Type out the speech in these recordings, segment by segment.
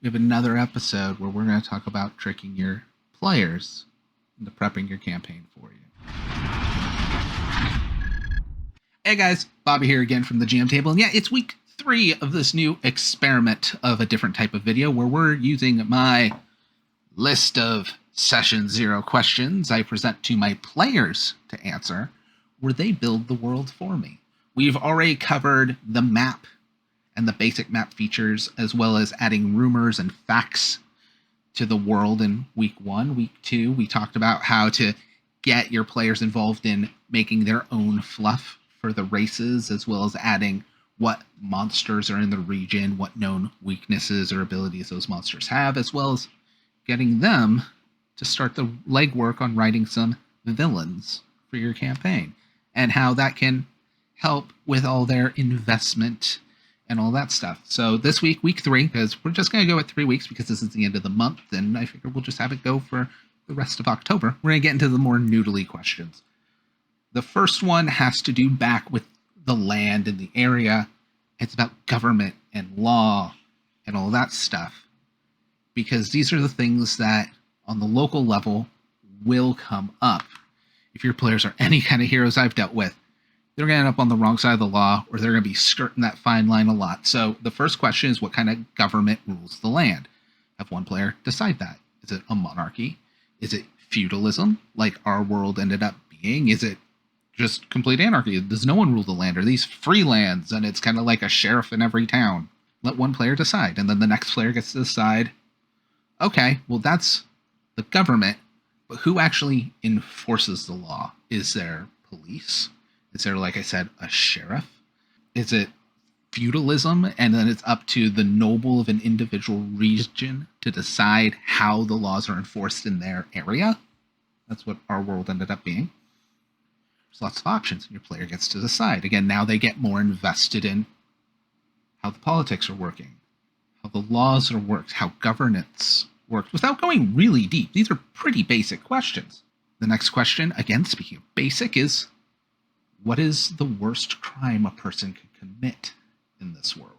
we have another episode where we're going to talk about tricking your players into prepping your campaign for you. Hey guys, Bobby here again from the GM table. And yeah, it's week 3 of this new experiment of a different type of video where we're using my list of session 0 questions I present to my players to answer, where they build the world for me. We've already covered the map and the basic map features, as well as adding rumors and facts to the world in week 1. Week 2, we talked about how to get your players involved in making their own fluff for the races, as well as adding what monsters are in the region, what known weaknesses or abilities those monsters have, as well as getting them to start the legwork on writing some villains for your campaign, and how that can help with all their investment and all that stuff. So this week, week 3, because we're just going to go at 3 weeks because this is the end of the month, and I figure we'll just have it go for the rest of October. We're going to get into the more noodly questions. The first one has to do back with the land and the area. It's about government and law and all that stuff, because these are the things that on the local level will come up. If your players are any kind of heroes I've dealt with, they're going to end up on the wrong side of the law, or they're going to be skirting that fine line a lot. So the first question is, what kind of government rules the land? Have one player decide that. Is it a monarchy? Is it feudalism, like our world ended up being? Is it just complete anarchy? Does no one rule the land? Are these free lands, and it's kind of like a sheriff in every town? Let one player decide, and then the next player gets to decide, okay, well, that's the government, but who actually enforces the law? Is there police? Is there, like I said, a sheriff? Is it feudalism, and then it's up to the noble of an individual region to decide how the laws are enforced in their area? That's what our world ended up being. There's lots of options, and your player gets to decide. Again, now they get more invested in how the politics are working, how the laws are worked, how governance works, without going really deep. These are pretty basic questions. The next question, again, speaking of basic, is what is the worst crime a person could commit in this world?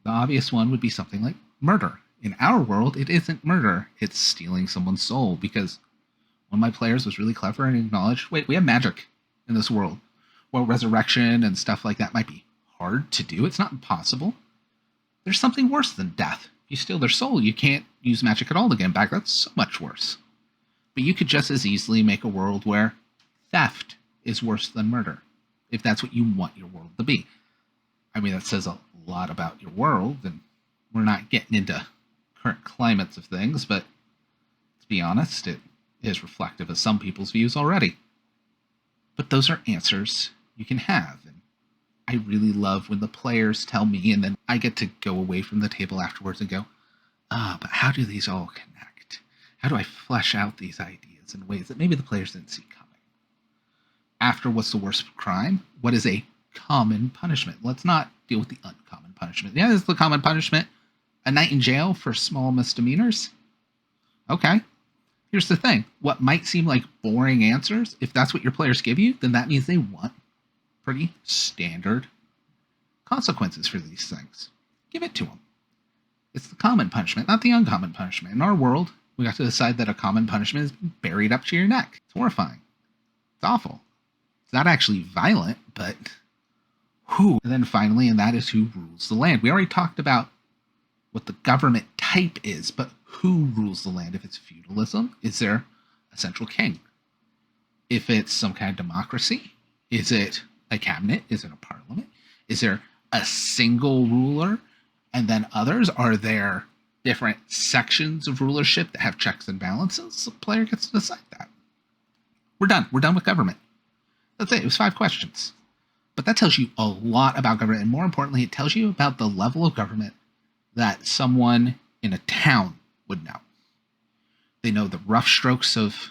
The obvious one would be something like murder. In our world, it isn't murder. It's stealing someone's soul, because one of my players was really clever and acknowledged, wait, we have magic in this world. Well, resurrection and stuff like that might be hard to do. It's not impossible. There's something worse than death. If you steal their soul, you can't use magic at all to get them back. That's so much worse. But you could just as easily make a world where theft is worse than murder, if that's what you want your world to be. I mean, that says a lot about your world, and we're not getting into current climates of things, but to be honest, it is reflective of some people's views already. But those are answers you can have, and I really love when the players tell me, and then I get to go away from the table afterwards and go, but how do these all connect? How do I flesh out these ideas in ways that maybe the players didn't see coming? After what's the worst crime, what is a common punishment? Let's not deal with the uncommon punishment. Yeah, this is the common punishment. A night in jail for small misdemeanors? Okay. Here's the thing. What might seem like boring answers, if that's what your players give you, then that means they want pretty standard consequences for these things. Give it to them. It's the common punishment, not the uncommon punishment. In our world, we got to decide that a common punishment is buried up to your neck. It's horrifying. It's awful. It's not actually violent, but who? And then finally, and that is who rules the land. We already talked about what the government type is, but who rules the land? If it's feudalism, is there a central king? If it's some kind of democracy, is it a cabinet? Is it a parliament? Is there a single ruler and then others? Are there different sections of rulership that have checks and balances? The player gets to decide that. We're done. We're done with government. That's it. It was 5 questions. But that tells you a lot about government, and more importantly, it tells you about the level of government that someone in a town would know. They know the rough strokes of,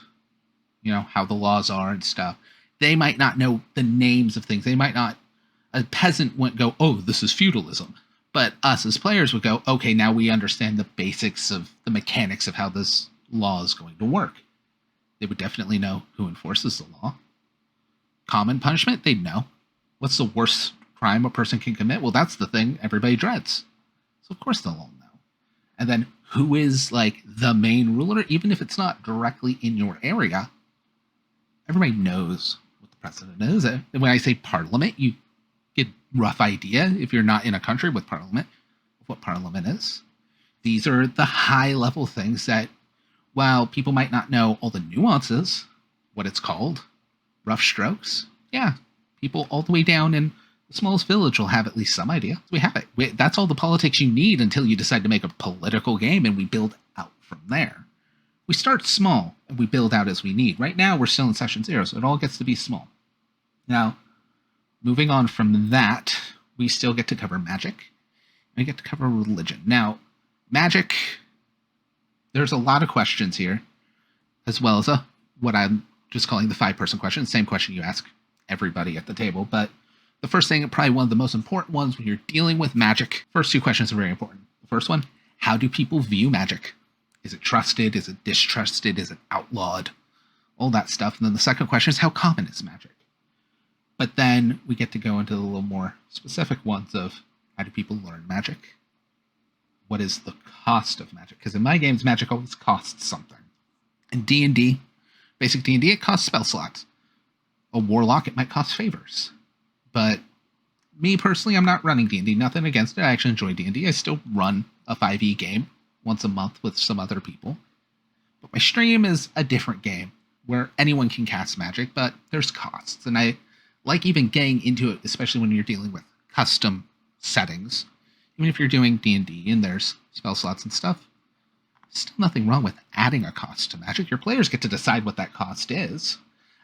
how the laws are and stuff. They might not know the names of things. They might not, a peasant wouldn't go, oh, this is feudalism. But us as players would go, okay, now we understand the basics of the mechanics of how this law is going to work. They would definitely know who enforces the law. Common punishment, they'd know. What's the worst crime a person can commit? Well, that's the thing everybody dreads. So So of course they'll all know. And then who is like the main ruler, even if it's not directly in your area, everybody knows what the president is. And when I say parliament, you get a rough idea, if you're not in a country with parliament, of what parliament is. These are the high level things that, while people might not know all the nuances, what it's called, rough strokes, yeah, people all the way down in the smallest village will have at least some idea. We have it. That's all the politics you need until you decide to make a political game, and we build out from there. We start small and we build out as we need. Right now, we're still in session 0, so it all gets to be small. Now, moving on from that, we still get to cover magic. We get to cover religion. Now, magic, there's a lot of questions here, as well as what I'm just calling the 5-person question. Same question you ask everybody at the table. But the first thing, and probably one of the most important ones when you're dealing with magic, first 2 questions are very important. The first one, how do people view magic? Is it trusted? Is it distrusted? Is it outlawed? All that stuff. And then the second question is, how common is magic? But then we get to go into the little more specific ones of, how do people learn magic? What is the cost of magic? Because in my games, magic always costs something. In D&D, basic D&D, it costs spell slots. A warlock, it might cost favors. But me personally, I'm not running D&D. Nothing against it. I actually enjoy D&D. I still run a 5e game once a month with some other people. But my stream is a different game where anyone can cast magic, but there's costs. And I like even getting into it, especially when you're dealing with custom settings. Even if you're doing D&D and there's spell slots and stuff, still nothing wrong with adding a cost to magic. Your players get to decide what that cost is.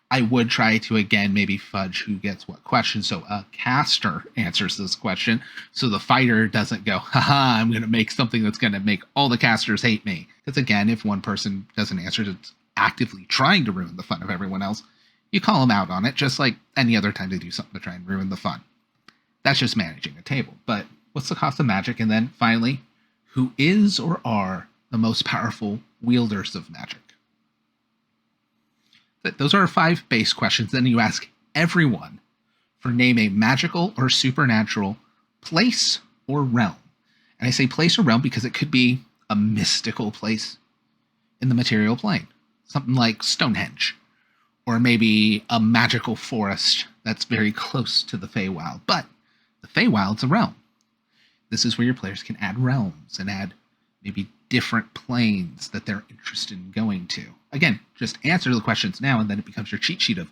I would try to, again, maybe fudge who gets what question, so a caster answers this question, so the fighter doesn't go, haha, I'm going to make something that's going to make all the casters hate me. Because again, if one person doesn't answer, it's actively trying to ruin the fun of everyone else, you call them out on it, just like any other time they do something to try and ruin the fun. That's just managing a table. But what's the cost of magic? And then finally, who is or are the most powerful wielders of magic? Those are 5 base questions. Then you ask everyone for name a magical or supernatural place or realm. And I say place or realm because it could be a mystical place in the material plane. Something like Stonehenge. Or maybe a magical forest that's very close to the Feywild. But the Feywild's a realm. This is where your players can add realms and add maybe different planes that they're interested in going to. Again, just answer the questions now, and then it becomes your cheat sheet of,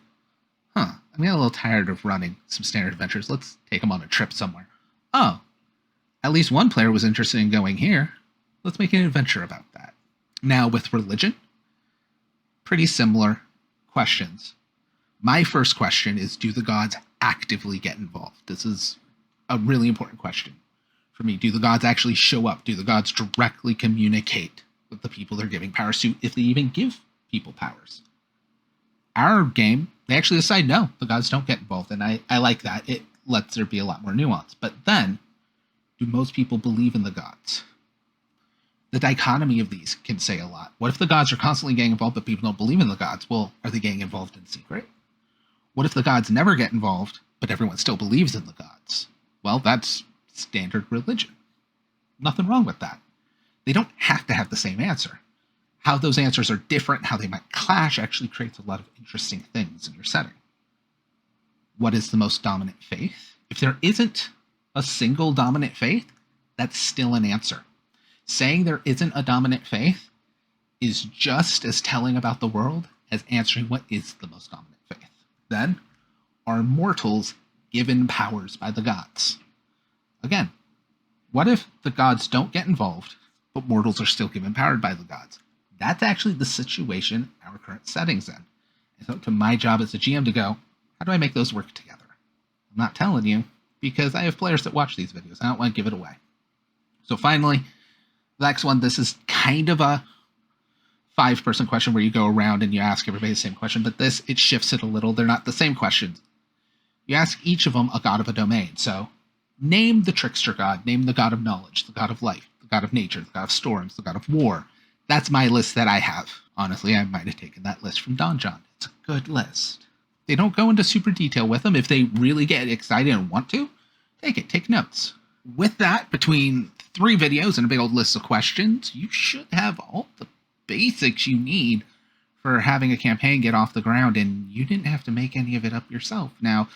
I'm getting a little tired of running some standard adventures. Let's take them on a trip somewhere. Oh, at least one player was interested in going here. Let's make an adventure about that. Now, with religion, pretty similar questions. My first question is, do the gods actively get involved? This is a really important question for me. Do the gods actually show up? Do the gods directly communicate with the people they're giving powers to, if they even give people powers? Our game, they actually decide, no, the gods don't get involved, and I like that. It lets there be a lot more nuance. But then, do most people believe in the gods? The dichotomy of these can say a lot. What if the gods are constantly getting involved, but people don't believe in the gods? Well, are they getting involved in secret? What if the gods never get involved, but everyone still believes in the gods? Well, that's standard religion. Nothing wrong with that. They don't have to have the same answer. How those answers are different, how they might clash, actually creates a lot of interesting things in your setting. What is the most dominant faith? If there isn't a single dominant faith, that's still an answer. Saying there isn't a dominant faith is just as telling about the world as answering what is the most dominant faith. Then, are mortals given powers by the gods? Again, what if the gods don't get involved, but mortals are still given power by the gods? That's actually the situation our current setting's in. It's up to my job as a GM to go, how do I make those work together? I'm not telling you, because I have players that watch these videos. I don't want to give it away. So finally, the next one, this is kind of a 5-person question where you go around and you ask everybody the same question, but this, it shifts it a little. They're not the same questions. You ask each of them a god of a domain. So name the trickster god, name the god of knowledge, the god of life, the god of nature, the god of storms, the god of war. That's my list that I have. Honestly, I might have taken that list from Don John. It's a good list. They don't go into super detail with them. If they really get excited and want to, take it, take notes. with that, between 3 videos and a big old list of questions, you should have all the basics you need for having a campaign get off the ground, and you didn't have to make any of it up yourself. Now,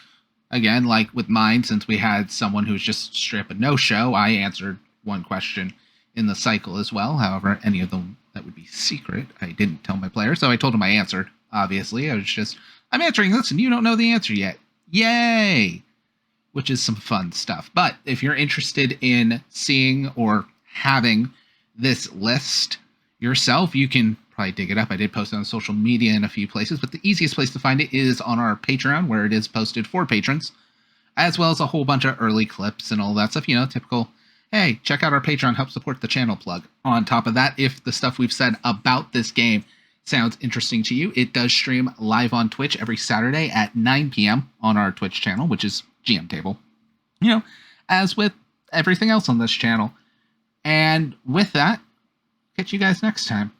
again, like with mine, since we had someone who was just straight up a no-show, I answered one question in the cycle as well. However, any of them that would be secret, I didn't tell my player, so I told him I answered, obviously. I was just, I'm answering this, and you don't know the answer yet. Yay! Which is some fun stuff. But if you're interested in seeing or having this list yourself, you can probably dig it up. I did post it on social media in a few places, but the easiest place to find it is on our Patreon, where it is posted for patrons, as well as a whole bunch of early clips and all that stuff. You know, typical, hey, check out our Patreon, help support the channel plug. On top of that, if the stuff we've said about this game sounds interesting to you, it does stream live on Twitch every Saturday at 9 p.m. on our Twitch channel, which is GM Table. You know, as with everything else on this channel. And with that, catch you guys next time.